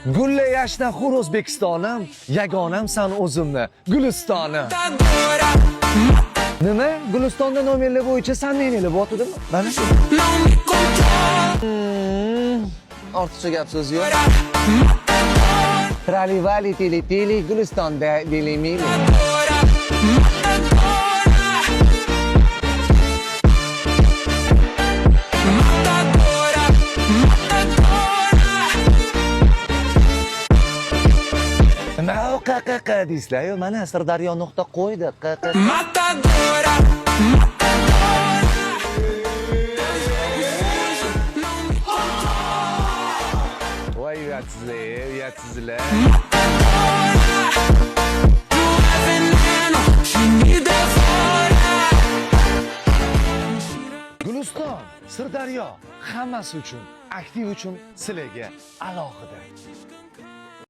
Gulla yashna xur O'zbekistonim, yagonam san o'zimni, Gulistonim. Nima? Gulistonda nomerlar bo'yicha san meni bo'tdimi? Mana shu. Ortiqcha gap so'z yo'q. Tralivali tili Gulistonda dilimili. Nima o qaqa deysizlar-yu, mana sirdaryo.qo'ydi qaqa. Matadora. Voy uyatsizlar. Guliston, Sirdaryo hammasi uchun, aktiv uchun sizlarga alohida.